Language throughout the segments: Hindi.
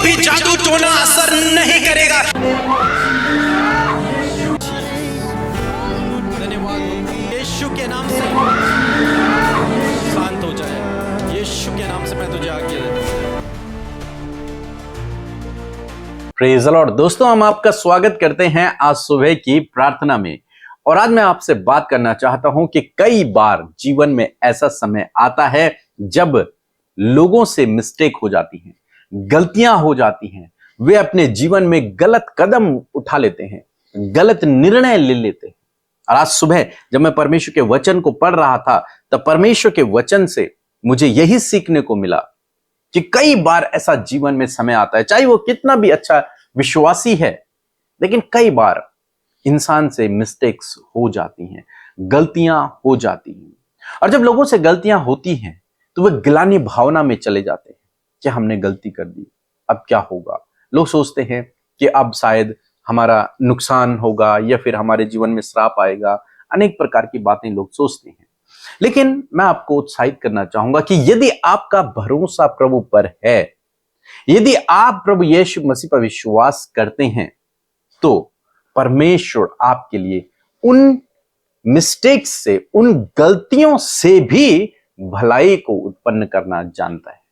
भी जादू टोना असर नहीं करेगा। धन्यवाद यीशु के नाम से शांत हो जाए। यीशु के नाम से मैं तुझे आज्ञा देता हूं। Praise the Lord. दोस्तों, हम आपका स्वागत करते हैं आज सुबह की प्रार्थना में। और आज मैं आपसे बात करना चाहता हूं कि कई बार जीवन में ऐसा समय आता है जब लोगों से मिस्टेक हो जाती हैं, गलतियां हो जाती हैं, वे अपने जीवन में गलत कदम उठा लेते हैं, गलत निर्णय ले लेते हैं। और आज सुबह जब मैं परमेश्वर के वचन को पढ़ रहा था तब परमेश्वर के वचन से मुझे यही सीखने को मिला कि कई बार ऐसा जीवन में समय आता है, चाहे वो कितना भी अच्छा विश्वासी है, लेकिन कई बार इंसान से मिस्टेक्स हो जाती हैं, गलतियां हो जाती हैं। और जब लोगों से गलतियां होती हैं तो वे गिलानी भावना में चले जाते हैं कि हमने गलती कर दी, अब क्या होगा। लोग सोचते हैं कि अब शायद हमारा नुकसान होगा या फिर हमारे जीवन में श्राप आएगा। अनेक प्रकार की बातें लोग सोचते हैं, लेकिन मैं आपको उत्साहित करना चाहूंगा कि यदि आपका भरोसा प्रभु पर है, यदि आप प्रभु यीशु मसीह पर विश्वास करते हैं, तो परमेश्वर आपके लिए उन मिस्टेक्स से, उन गलतियों से भी भलाई को उत्पन्न करना जानता है।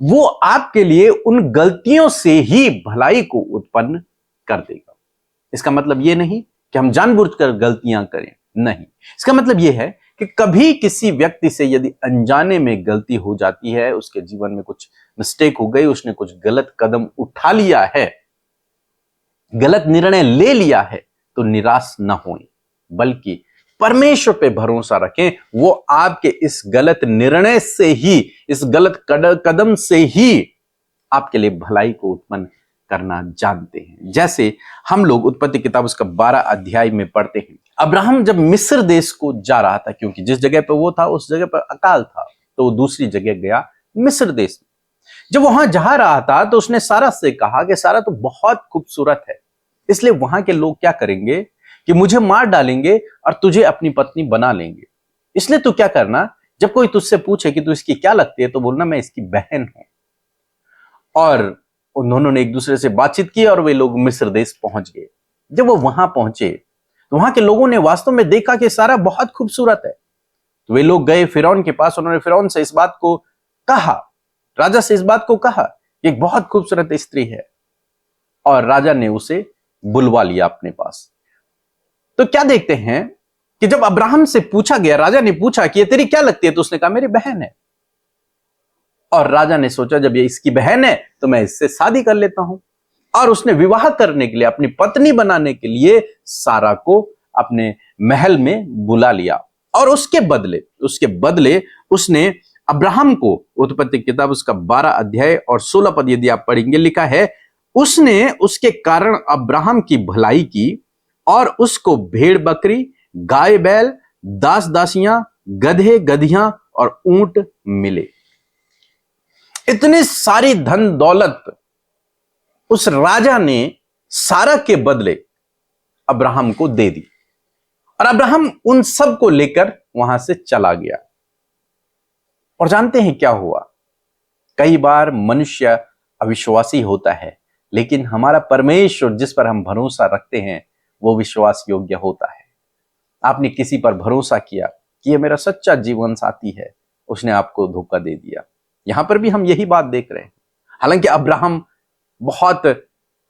वो आपके लिए उन गलतियों से ही भलाई को उत्पन्न कर देगा। इसका मतलब यह नहीं कि हम जानबूझकर गलतियां करें, नहीं। इसका मतलब यह है कि कभी किसी व्यक्ति से यदि अनजाने में गलती हो जाती है, उसके जीवन में कुछ मिस्टेक हो गई, उसने कुछ गलत कदम उठा लिया है, गलत निर्णय ले लिया है, तो निराश न होएं, बल्कि परमेश्वर पे भरोसा रखें। वो आपके इस गलत निर्णय से ही, इस गलत कदम से ही आपके लिए भलाई को उत्पन्न करना जानते हैं। जैसे हम लोग उत्पत्ति किताब उसका 12 अध्याय में पढ़ते हैं, अब्राहम जब मिस्र देश को जा रहा था, क्योंकि जिस जगह पर वो था उस जगह पर अकाल था, तो वो दूसरी जगह गया मिस्र देश में। जब वहां जा रहा था तो उसने सारा से कहा कि सारा तो बहुत खूबसूरत है, इसलिए वहां के लोग क्या करेंगे कि मुझे मार डालेंगे और तुझे अपनी पत्नी बना लेंगे। इसलिए तू क्या करना, जब कोई तुझसे पूछे कि तू इसकी क्या लगती है, तो बोलना मैं इसकी बहन हूं। और उन्होंने एक दूसरे से बातचीत की और वे लोग मिस्र देश पहुंच गए। जब वो वहां पहुंचे तो वहां के लोगों ने वास्तव में देखा कि सारा बहुत खूबसूरत है। तो वे लोग गए फिरौन के पास, उन्होंने फिरौन से इस बात को कहा, राजा से इस बात को कहा कि एक बहुत खूबसूरत स्त्री है, और राजा ने उसे बुलवा लिया अपने पास। तो क्या देखते हैं कि जब अब्राहम से पूछा गया, राजा ने पूछा कि ये तेरी क्या लगती है, तो उसने कहा मेरी बहन है। और राजा ने सोचा जब ये इसकी बहन है तो मैं इससे शादी कर लेता हूं, और उसने विवाह करने के लिए, अपनी पत्नी बनाने के लिए सारा को अपने महल में बुला लिया। और उसके बदले उसने अब्राहम को, उत्पत्ति किताब उसका 12 अध्याय और 16 पद यदि आप पढ़ेंगे, लिखा है उसने उसके कारण अब्राहम की भलाई की और उसको भेड़ बकरी, गाय बैल, दास दासियां, गधे गधियां और ऊंट मिले। इतनी सारी धन दौलत उस राजा ने सारा के बदले अब्राहम को दे दी, और अब्राहम उन सब को लेकर वहां से चला गया। और जानते हैं क्या हुआ? कई बार मनुष्य अविश्वासी होता है, लेकिन हमारा परमेश्वर जिस पर हम भरोसा रखते हैं वो विश्वास योग्य होता है। आपने किसी पर भरोसा किया कि ये मेरा सच्चा जीवन साथी है, उसने आपको धोखा दे दिया। यहां पर भी हम यही बात देख रहे हैं। हालांकि अब्राहम बहुत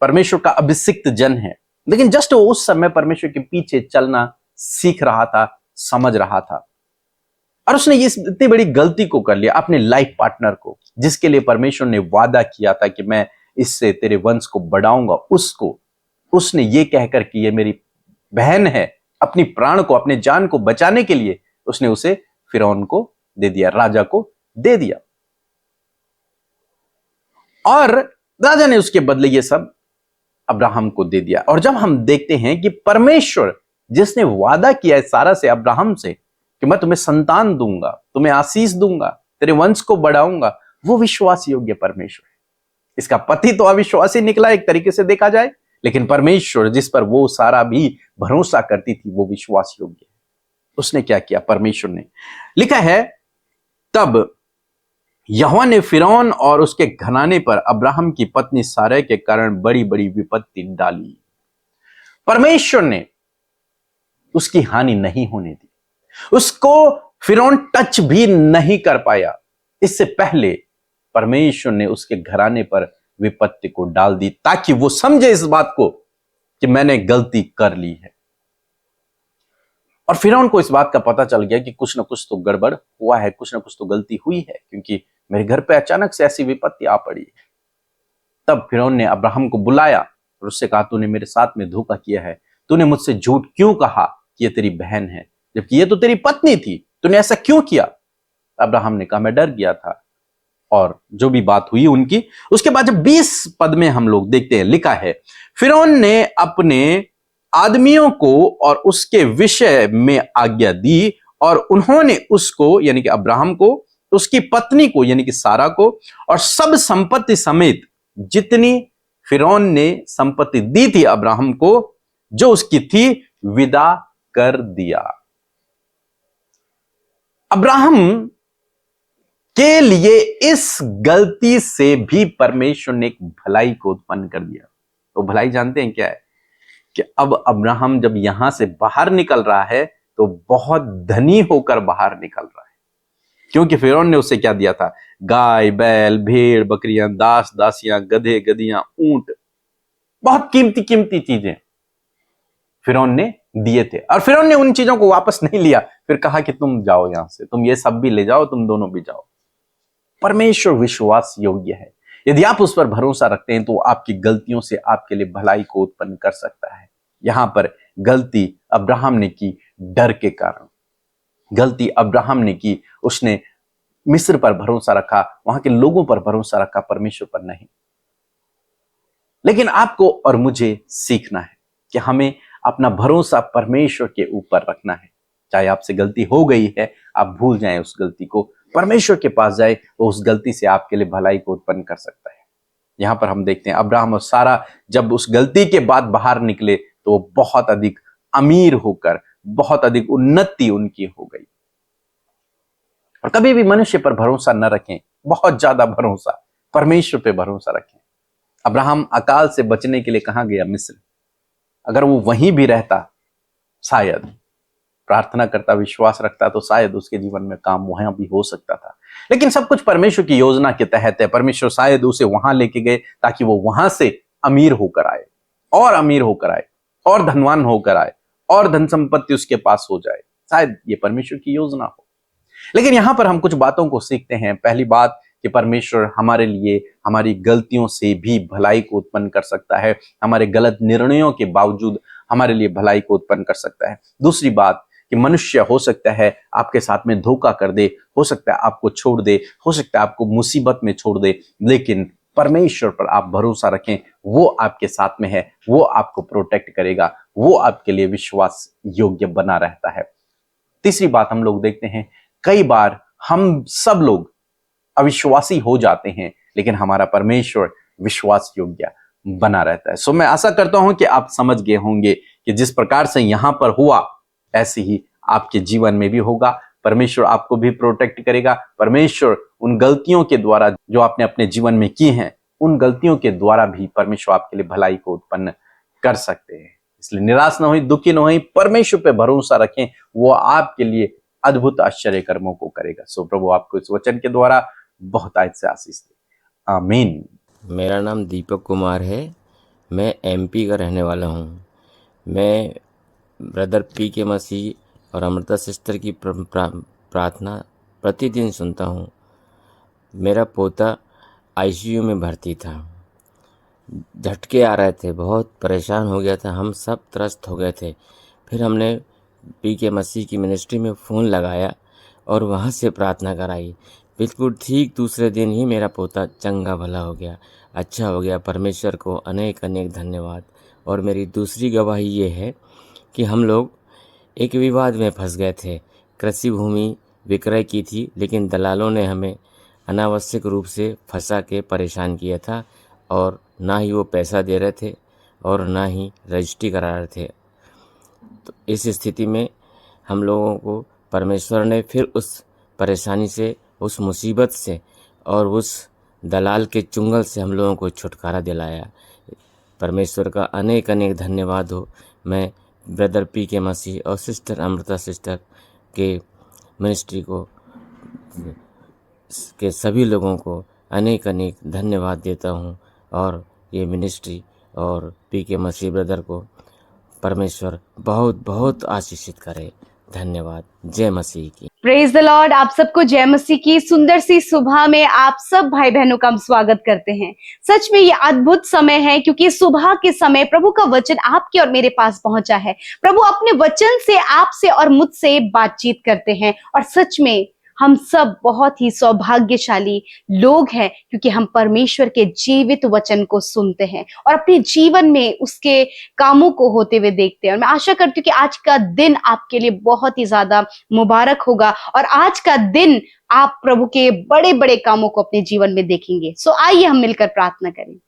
परमेश्वर का अभिषिक्त जन है, लेकिन जस्ट वो उस समय परमेश्वर के पीछे चलना सीख रहा था, समझ रहा था, और उसने ये इतनी बड़ी गलती को कर लिया। अपने लाइफ पार्टनर को, जिसके लिए परमेश्वर ने वादा किया था कि मैं इससे तेरे वंश को बढ़ाऊंगा, उसको उसने ये कहकर कि ये मेरी बहन है, अपनी प्राण को, अपने जान को बचाने के लिए उसने उसे फिरौन को दे दिया, राजा को दे दिया। और राजा ने उसके बदले ये सब अब्राहम को दे दिया। और जब हम देखते हैं कि परमेश्वर जिसने वादा किया है सारा से, अब्राहम से, कि मैं तुम्हें संतान दूंगा, तुम्हें आशीष दूंगा, तेरे वंश को बढ़ाऊंगा, वो विश्वास योग्य परमेश्वर है। इसका पति तो अविश्वासी निकला एक तरीके से देखा जाए, लेकिन परमेश्वर जिस पर वो सारा भी भरोसा करती थी वो विश्वास योग्य है। उसने क्या किया? परमेश्वर ने, लिखा है तब यहोवा ने फिरौन और उसके घराने पर अब्राहम की पत्नी सारै के कारण बड़ी बड़ी विपत्ति डाली। परमेश्वर ने उसकी हानि नहीं होने दी, उसको फिरौन टच भी नहीं कर पाया। इससे पहले परमेश्वर ने उसके घराने पर विपत्ति को डाल दी ताकि वो समझे इस बात को कि मैंने गलती कर ली है। और फिरौन को इस बात का पता चल गया कि कुछ ना कुछ तो गड़बड़ हुआ है, कुछ ना कुछ तो गलती हुई है, क्योंकि मेरे घर पे अचानक से ऐसी विपत्ति आ पड़ी। तब फिरौन ने अब्राहम को बुलाया और उससे कहा, तूने मेरे साथ में धोखा किया है, तूने मुझसे झूठ क्यों कहा कि ये तेरी बहन है, जबकि ये तो तेरी पत्नी थी, तूने ऐसा क्यों किया? अब्राहम ने कहा, मैं डर गया था। और जो भी बात हुई उनकी, उसके बाद जब 20 पद में हम लोग देखते हैं, लिखा है, फिरौन ने अपने आदमियों को और उसके विषय में आज्ञा दी और उन्होंने उसको यानी कि अब्राहम को, उसकी पत्नी को यानी कि सारा को और सब संपत्ति समेत जितनी फिरौन ने संपत्ति दी थी अब्राहम को जो उसकी थी, विदा कर दिया। अब्राहम के लिए इस गलती से भी परमेश्वर ने एक भलाई को उत्पन्न कर दिया। तो भलाई जानते हैं क्या है? कि अब अब्राहम जब यहां से बाहर निकल रहा है तो बहुत धनी होकर बाहर निकल रहा है, क्योंकि फिरौन ने उसे क्या दिया था? गाय, बैल, भेड़, बकरियां, दास, दासियां, गधे, गधियां, ऊंट, बहुत कीमती कीमती चीजें फिरौन ने दिए थे। और फिरौन ने उन चीजों को वापस नहीं लिया, फिर कहा कि तुम जाओ यहां से, तुम ये सब भी ले जाओ, तुम दोनों भी जाओ। परमेश्वर विश्वास योग्य है। यदि आप उस पर भरोसा रखते हैं तो आपकी गलतियों से आपके लिए भलाई को उत्पन्न कर सकता है। यहां पर गलती अब्राहम ने की डर के कारण, गलती अब्राहम ने की, उसने मिस्र पर भरोसा रखा, वहां के लोगों पर भरोसा रखा, परमेश्वर पर नहीं। लेकिन आपको और मुझे सीखना है कि हमें अपना भरोसा परमेश्वर के ऊपर रखना है। चाहे आपसे गलती हो गई है, आप भूल जाएं उस गलती को, परमेश्वर के पास जाए, वो उस गलती से आपके लिए भलाई को उत्पन्न कर सकता है। यहां पर हम देखते हैं अब्राहम और सारा जब उस गलती के बाद बाहर निकले तो वो बहुत अधिक अमीर होकर, बहुत अधिक उन्नति उनकी हो गई। और कभी भी मनुष्य पर भरोसा न रखें, बहुत ज्यादा भरोसा परमेश्वर पे भरोसा रखें। अब्राहम अकाल से बचने के लिए कहां गया? मिस्र। अगर वो वहीं भी रहता, शायद प्रार्थना करता, विश्वास रखता, तो शायद उसके जीवन में काम वहां भी हो सकता था। लेकिन सब कुछ परमेश्वर की योजना के तहत है। परमेश्वर शायद उसे वहां लेके गए ताकि वो वहां से अमीर होकर आए, और अमीर होकर आए, और धनवान होकर आए, और धन संपत्ति उसके पास हो जाए। शायद ये परमेश्वर की योजना हो। लेकिन यहां पर हम कुछ बातों को सीखते हैं। पहली बात कि परमेश्वर हमारे लिए हमारी गलतियों से भी भलाई को उत्पन्न कर सकता है, हमारे गलत निर्णयों के बावजूद हमारे लिए भलाई को उत्पन्न कर सकता है। दूसरी बात कि मनुष्य हो सकता है आपके साथ में धोखा कर दे, हो सकता है आपको छोड़ दे, हो सकता है आपको मुसीबत में छोड़ दे, लेकिन परमेश्वर पर आप भरोसा रखें, वो आपके साथ में है, वो आपको प्रोटेक्ट करेगा, वो आपके लिए विश्वास योग्य बना रहता है। तीसरी बात हम लोग देखते हैं, कई बार हम सब लोग अविश्वासी हो जाते हैं, लेकिन हमारा परमेश्वर विश्वास योग्य बना रहता है। सो मैं आशा करता हूं कि आप समझ गए होंगे कि जिस प्रकार से यहां पर हुआ, ऐसे ही आपके जीवन में भी होगा। परमेश्वर आपको भी प्रोटेक्ट करेगा। परमेश्वर उन गलतियों के द्वारा जो आपने अपने जीवन में की हैं, उन गलतियों के द्वारा भी परमेश्वर आपके लिए भलाई को उत्पन्न कर सकते हैं। इसलिए निराश न हो, दुखी न हो, परमेश्वर पे भरोसा रखें, वो आपके लिए अद्भुत आश्चर्य कर्मों को करेगा। सो प्रभु आपको इस वचन के द्वारा बहुत आयत से आशीष दे। आमीन। मेरा नाम दीपक कुमार है। मैं एमपी का रहने वाला हूँ। मैं ब्रदर पी के मसीह और अमृता सिस्टर की प्रार्थना प्रतिदिन सुनता हूँ। मेरा पोता आईसीयू में भर्ती था, झटके आ रहे थे, बहुत परेशान हो गया था, हम सब त्रस्त हो गए थे। फिर हमने पी के मसीह की मिनिस्ट्री में फ़ोन लगाया और वहाँ से प्रार्थना कराई। बिल्कुल ठीक दूसरे दिन ही मेरा पोता चंगा भला हो गया, अच्छा हो गया। परमेश्वर को अनेक अनेक धन्यवाद। और मेरी दूसरी गवाही ये है कि हम लोग एक विवाद में फंस गए थे। कृषि भूमि विक्रय की थी, लेकिन दलालों ने हमें अनावश्यक रूप से फंसा के परेशान किया था, और ना ही वो पैसा दे रहे थे और ना ही रजिस्ट्री करा रहे थे। तो इस स्थिति में हम लोगों को परमेश्वर ने फिर उस परेशानी से, उस मुसीबत से और उस दलाल के चुंगल से हम लोगों को छुटकारा दिलाया। परमेश्वर का अनेक अनेक धन्यवाद हो। मैं ब्रदर पी के मसीह और सिस्टर अमृता सिस्टर के मिनिस्ट्री को के सभी लोगों को अनेक अनेक धन्यवाद देता हूँ, और ये मिनिस्ट्री और पी के मसीह ब्रदर को परमेश्वर बहुत बहुत आशीषित करे। धन्यवाद। जय मसीह की। Praise the Lord. आप सबको जय मसीह की सुंदर सी सुबह में आप सब भाई बहनों का हम स्वागत करते हैं। सच में ये अद्भुत समय है, क्योंकि सुबह के समय प्रभु का वचन आपके और मेरे पास पहुंचा है। प्रभु अपने वचन से आपसे और मुझसे बातचीत करते हैं, और सच में हम सब बहुत ही सौभाग्यशाली लोग हैं, क्योंकि हम परमेश्वर के जीवित वचन को सुनते हैं और अपने जीवन में उसके कामों को होते हुए देखते हैं। और मैं आशा करती हूँ कि आज का दिन आपके लिए बहुत ही ज्यादा मुबारक होगा, और आज का दिन आप प्रभु के बड़े बड़े कामों को अपने जीवन में देखेंगे। सो आइए हम मिलकर प्रार्थना करें।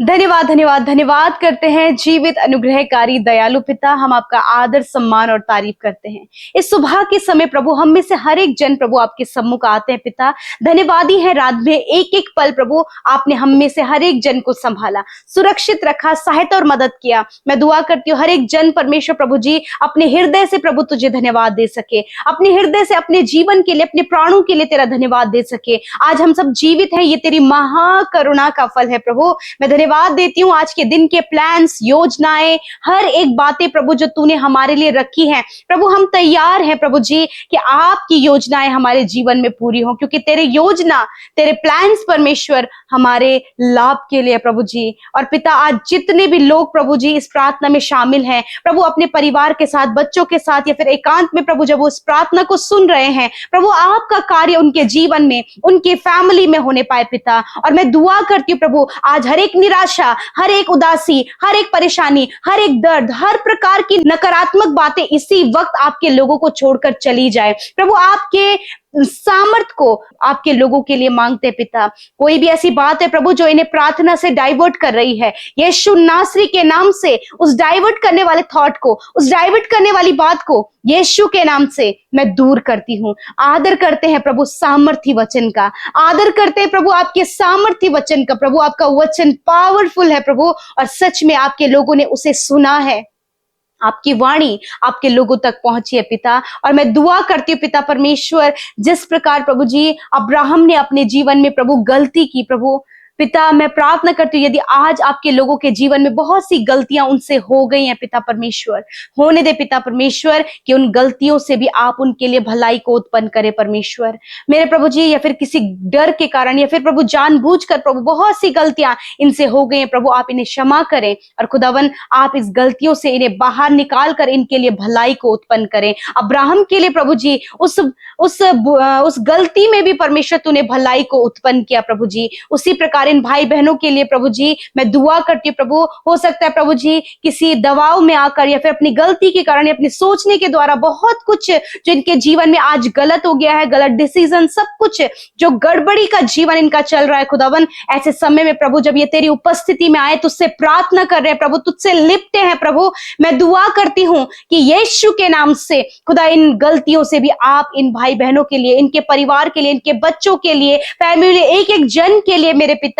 धन्यवाद धन्यवाद धन्यवाद करते हैं जीवित अनुग्रहकारी दयालु पिता, हम आपका आदर सम्मान और तारीफ करते हैं। इस सुबह के समय प्रभु हम में से हर एक जन प्रभु आपके सम्मुख आते हैं पिता। धन्यवादी है रात में एक एक पल प्रभु आपने हम में से हर एक जन को संभाला, सुरक्षित रखा, सहायता और मदद किया। मैं दुआ करती हूँ हर एक जन परमेश्वर प्रभु जी अपने हृदय से प्रभु तुझे धन्यवाद दे सके, अपने हृदय से अपने जीवन के लिए, अपने प्राणों के लिए तेरा धन्यवाद दे सके। आज हम सब जीवित हैं, ये तेरी महाकरुणा का फल है प्रभु। मैं धन्यवाद देती हूँ आज के दिन के प्लान्स, योजनाएं, हर एक बातें प्रभु जो तूने हमारे लिए रखी हैं प्रभु, हम तैयार हैं प्रभु जी कि आपकी योजनाएं हमारे जीवन में पूरी हो, क्योंकि तेरे योजना, तेरे प्लान्स परमेश्वर हमारे लाभ के लिए प्रभु जी। और पिता आज जितने भी लोग प्रभु जी इस प्रार्थना में शामिल हैं प्रभु, अपने परिवार के साथ, बच्चों के साथ या फिर एकांत में प्रभु जब वो इस प्रार्थना को सुन रहे हैं प्रभु, आपका कार्य उनके जीवन में, उनके फैमिली में होने पाए पिता। और मैं दुआ करती हूँ प्रभु आज हर एक निराशा, हर एक उदासी, हर एक परेशानी, हर एक दर्द, हर प्रकार की नकारात्मक बातें इसी वक्त आपके लोगों को छोड़कर चली जाए प्रभु। आपके सामर्थ को आपके लोगों के लिए मांगते पिता। कोई भी ऐसी बात है प्रभु जो इन्हें प्रार्थना से डाइवर्ट कर रही है, यीशु नासरी के नाम से उस डाइवर्ट करने वाले थॉट को, उस डाइवर्ट करने वाली बात को यीशु के नाम से मैं दूर करती हूँ। आदर करते हैं प्रभु सामर्थी वचन का, आदर करते हैं प्रभु आपके सामर्थी वचन का। प्रभु आपका वचन पावरफुल है प्रभु, और सच में आपके लोगों ने उसे सुना है, आपकी वाणी आपके लोगों तक पहुंची है पिता। और मैं दुआ करती हूँ पिता परमेश्वर, जिस प्रकार प्रभु जी अब्राहम ने अपने जीवन में प्रभु गलती की प्रभु पिता, मैं प्रार्थना करती हूँ यदि आज आपके लोगों के जीवन में बहुत सी गलतियां उनसे हो गई हैं पिता परमेश्वर, होने दे पिता परमेश्वर कि उन गलतियों से भी आप उनके लिए भलाई को उत्पन्न करें परमेश्वर मेरे प्रभु जी। या फिर किसी डर के कारण या फिर प्रभु जानबूझकर प्रभु बहुत सी गलतियां इनसे हो गई हैं प्रभु, आप इन्हें क्षमा करें और खुदावन आप इस गलतियों से इन्हें बाहर निकाल कर इनके लिए भलाई को उत्पन्न करें। अब्राहम के लिए प्रभु जी उस गलती में भी परमेश्वर तूने भलाई को उत्पन्न किया प्रभु जी। उसी प्रकार इन भाई बहनों के लिए प्रभु जी मैं दुआ करती हूँ प्रभु, हो सकता है प्रभु जी किसी दबाव में आकर या फिर अपनी गलती के कारण या अपने सोचने के द्वारा बहुत कुछ जो इनके जीवन में आज गलत हो गया है, गलत डिसीजन, सब कुछ जो गड़बड़ी का जीवन इनका चल रहा है खुदावन, ऐसे समय में प्रभु जब ये तेरी उपस्थिति में आए, तुझसे प्रार्थना कर रहे हैं प्रभु, तुझसे लिपटे हैं प्रभु, मैं दुआ करती हूँ कि यीशु के नाम से खुदा इन गलतियों से भी आप इन भाई बहनों के लिए, इनके परिवार के लिए, इनके बच्चों के लिए, फैमिली, एक एक जन के लिए मेरे पिता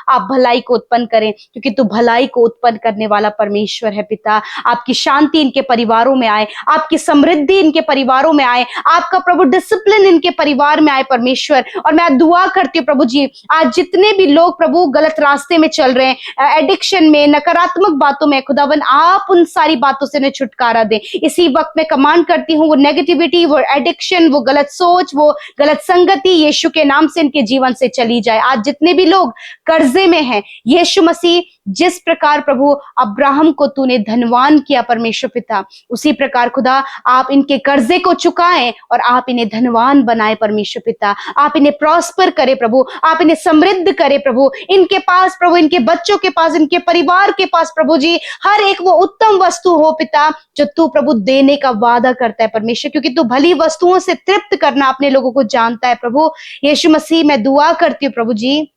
आप भलाई को उत्पन्न करें, क्योंकि तू भलाई को उत्पन्न करने वाला परमेश्वर है पिता। आपकी शांति इनके परिवारों में आए, आपकी समृद्धि इनके परिवारों में आए, आपका प्रभु डिसिप्लिन इनके परिवार में आए परमेश्वर। और मैं दुआ करती हूँ प्रभु जी आज जितने भी लोग प्रभु गलत रास्ते में चल रहे हैं, एडिक्शन में, नकारात्मक बातों में, खुदावन आप उन सारी बातों से उन्हें छुटकारा दें। इसी वक्त मैं कमांड करती हूँ वो नेगेटिविटी, वो एडिक्शन, वो गलत सोच, वो गलत संगति यीशु के नाम से इनके जीवन से चली जाए। आज जितने भी लोग कर्जे में हैं, यीशु मसीह जिस प्रकार प्रभु अब्राहम को तूने धनवान किया परमेश्वर पिता, उसी प्रकार खुदा आप इनके कर्जे को चुकाएं और आप इन्हें धनवान बनाए परमेश्वर पिता। आप इन्हें प्रॉस्पर करे प्रभु, आप इन्हें समृद्ध करे प्रभु, इनके पास प्रभु, इनके बच्चों के पास, इनके परिवार के पास प्रभु जी हर एक वो उत्तम वस्तु हो पिता जो तू प्रभु देने का वादा करता है परमेश्वर, क्योंकि तू भली वस्तुओं से तृप्त करना अपने लोगों को जानता है प्रभु। यीशु मसीह मैं दुआ करती हूँ प्रभु जी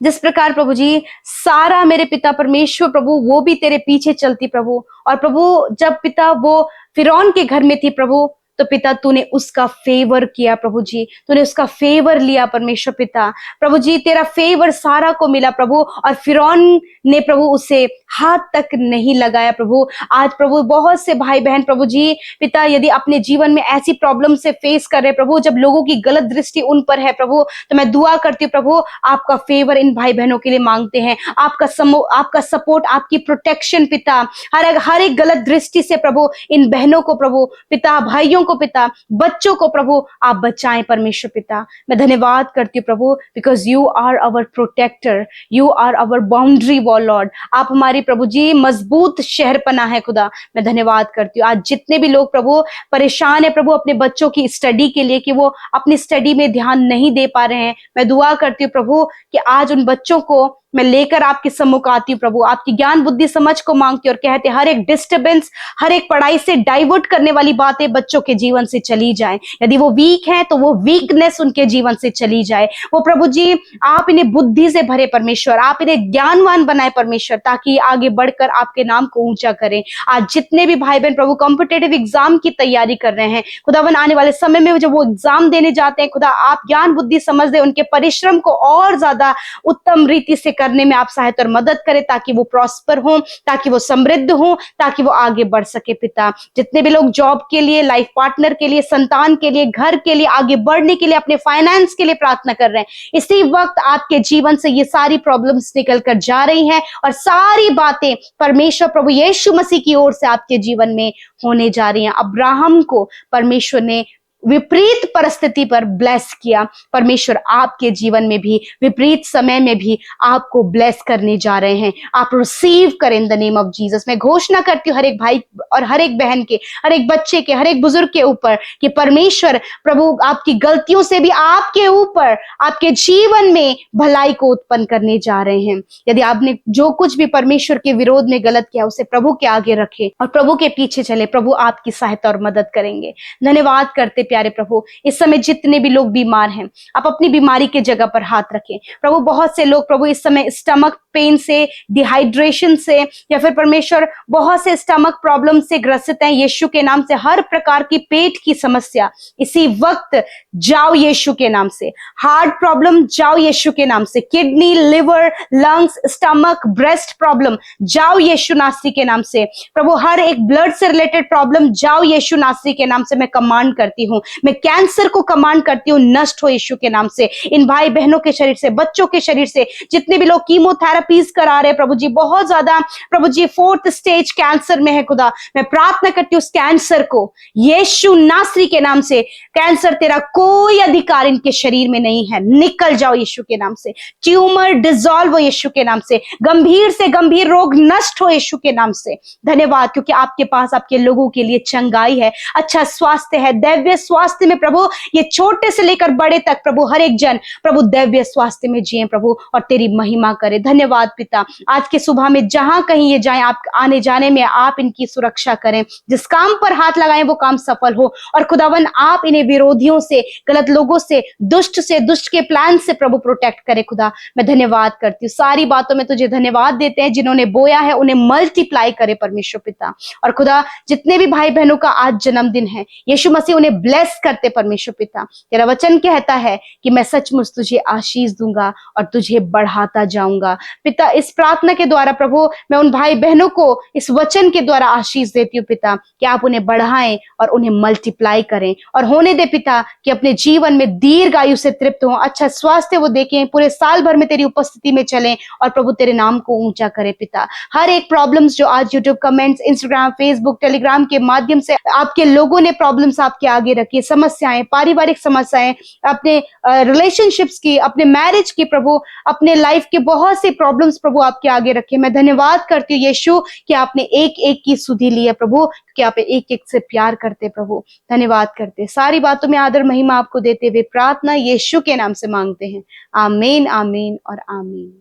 जिस प्रकार प्रभु जी सारा मेरे पिता परमेश्वर प्रभु वो भी तेरे पीछे चलती प्रभु, और प्रभु जब पिता वो फिरौन के घर में थी प्रभु, तो पिता तूने उसका फेवर किया प्रभु जी, तूने उसका फेवर लिया परमेश्वर पिता। प्रभु जी तेरा फेवर सारा को मिला प्रभु, और फिरौन ने प्रभु उसे हाथ तक नहीं लगाया प्रभु। आज प्रभु बहुत से भाई बहन प्रभु जी पिता यदि अपने जीवन में ऐसी प्रॉब्लम से फेस कर रहे प्रभु, जब लोगों की गलत दृष्टि उन पर है प्रभु, तो मैं दुआ करती हूँ प्रभु आपका फेवर इन भाई बहनों के लिए मांगते हैं, आपका सपोर्ट, आपकी प्रोटेक्शन पिता, हर एक गलत दृष्टि से प्रभु इन बहनों को प्रभु पिता, भाइयों को पिता, बच्चों को प्रभु आप बचाएं परमेश्वर पिता। मैं धन्यवाद करती हूँ प्रभु, because you are our protector, you are our boundary wall lord. आप हमारी प्रभु जी मजबूत शहरपना है खुदा। मैं धन्यवाद करती हूँ आज जितने भी लोग प्रभु परेशान है प्रभु अपने बच्चों की स्टडी के लिए, कि वो अपनी स्टडी में ध्यान नहीं दे पा रहे हैं, मैं दुआ करती हूँ प्रभु कि आज उन बच्चों को मैं लेकर आपके सम्मुख आती हूँ प्रभु, आपकी ज्ञान बुद्धि समझ को मांगती हूँ, और कहते हर एक डिस्टर्बेंस, हर एक पढ़ाई से डाइवर्ट करने वाली बातें बच्चों के जीवन से चली जाए। यदि वो वीक हैं तो वो वीकनेस उनके जीवन से चली जाए। वो प्रभु जी आप इन्हें बुद्धि से भरे परमेश्वर, आप इन्हें ज्ञानवान बनाए परमेश्वर, ताकि आगे बढ़कर आपके नाम को ऊंचा करें। आज जितने भी भाई बहन प्रभु कॉम्पिटेटिव एग्जाम की तैयारी कर रहे हैं खुदावन, आने वाले समय में जब वो एग्जाम देने जाते हैं खुदा, आप ज्ञान बुद्धि समझ दे, उनके परिश्रम को और ज्यादा उत्तम रीति से करने में आप सहायता और मदद करें, ताकि वो प्रॉस्पर हो, ताकि वो समृद्ध हो, ताकि वो आगे बढ़ सके पिता। जितने भी लोग जॉब के लिए, लाइफ पार्टनर के लिए, संतान के लिए, घर के लिए, आगे बढ़ने के लिए, अपने फाइनेंस के लिए प्रार्थना कर रहे हैं, इसी वक्त आपके जीवन से ये सारी प्रॉब्लम्स निकल कर जा रही हैं, और सारी बातें परमेश्वर प्रभु यीशु मसीह की ओर से आपके जीवन में होने जा रही हैं। अब्राहम को परमेश्वर ने विपरीत परिस्थिति पर ब्लेस किया, परमेश्वर आपके जीवन में भी विपरीत समय में भी आपको ब्लेस करने जा रहे हैं। आप रिसीव करें in the name of Jesus. मैं घोषणा करती हूँ हर एक भाई और हर एक बहन के, हर एक बच्चे के, हर एक बुजुर्ग के ऊपर, कि परमेश्वर प्रभु आपकी गलतियों से भी आपके ऊपर, आपके जीवन में भलाई को उत्पन्न करने जा रहे हैं। यदि आपने जो कुछ भी परमेश्वर के विरोध में गलत किया उसे प्रभु के आगे रखे और प्रभु के पीछे चले, प्रभु आपकी सहायता और मदद करेंगे। धन्यवाद करते प्यारे प्रभु। इस समय जितने भी लोग बीमार हैं, आप अपनी बीमारी के जगह पर हाथ रखें प्रभु। बहुत से लोग प्रभु इस समय स्टमक पेन से, डिहाइड्रेशन से, या फिर परमेश्वर बहुत से स्टमक प्रॉब्लम से ग्रसित हैं। यीशु के नाम से हर प्रकार की पेट की समस्या इसी वक्त जाओ यीशु के नाम से। हार्ट प्रॉब्लम जाओ यीशु के नाम से। Kidney, liver, lungs, stomach, breast problem जाओ यीशु नासरी के नाम से। प्रभु हर एक ब्लड से रिलेटेड प्रॉब्लम जाओ यीशु नासरी के नाम से। मैं कमांड करती हूँ, मैं कैंसर को कमांड करती हूँ, नष्ट हो यीशु के नाम से। इन भाई बहनों के शरीर से, बच्चों के शरीर से, जितने भी लोग कीमोथेरेपीज करा रहे हैं प्रभु जी, बहुत ज्यादा प्रभु जी 4th स्टेज कैंसर में है खुदा, मैं प्रार्थना करती हूँ उस कैंसर को यीशु नासरी के नाम से। कैंसर तेरा कोई अधिकार इनके शरीर में नहीं है, निकल जाओ यीशु के नाम से। ट्यूमर डिसॉल्व हो यीशु के नाम से। गंभीर से गंभीर रोग नष्ट हो यीशु के नाम से। धन्यवाद क्योंकि आपके पास आपके लोगों के लिए चंगाई है, अच्छा स्वास्थ्य है, दैवीय स्वास्थ्य में प्रभु। ये छोटे से लेकर बड़े तक प्रभु हर एक जन प्रभु दैवीय स्वास्थ्य में जिए प्रभु, और तेरी महिमा करे। धन्यवाद पिता, आज के सुबह में जहां कहीं ये जाएं, आप आने जाने में आप इनकी सुरक्षा करें। जिस काम पर हाथ लगाएं वो काम सफल हो, और खुदावन आप इन्हें विरोधियों से, गलत लोगों से, दुष्ट के प्लान से प्रभु प्रोटेक्ट करे। खुदा मैं धन्यवाद करती हूँ, सारी बातों में तुझे धन्यवाद देते हैं। जिन्होंने बोया है उन्हें मल्टीप्लाई करे परमेश्वर पिता। और खुदा जितने भी भाई बहनों का आज जन्मदिन है, यीशु मसीह उन्हें ब्लेस करते परमेश्वर पिता। तेरा वचन कहता है कि मैं सचमुच तुझे आशीष दूंगा और तुझे बढ़ाता जाऊंगा। पिता इस प्रार्थना के द्वारा प्रभु मैं उन भाई बहनों को इस वचन के द्वारा आशीष देती हूँ पिता, कि आप उन्हें बढ़ाएं और उन्हें मल्टीप्लाई करें, और होने दे पिता कि अपने जीवन में दीर्घ आयु से तृप्त हों, अच्छा स्वास्थ्य वो देखें, पूरे साल भर में तेरी उपस्थिति में चलें, और प्रभु तेरे नाम को ऊंचा करे पिता। हर एक प्रॉब्लम्स जो आज YouTube comments, Instagram, Facebook, Telegram के माध्यम से आपके लोगों ने प्रॉब्लम्स आपके आगे रखी, समस्याएं, पारिवारिक समस्याएं, अपने रिलेशनशिप्स की, अपने मैरिज की प्रभु, अपने लाइफ के बहुत से प्रॉब्लम्स प्रभु आपके आगे रखे। मैं धन्यवाद करती हूँ यीशु कि आपने एक एक की सुधि ली है प्रभु, कि आप एक एक से प्यार करते प्रभु। धन्यवाद करते, सारी बातों में आदर महिमा आपको देते हुए प्रार्थना यीशु के नाम से मांगते हैं। आमीन, आमीन और आमीन।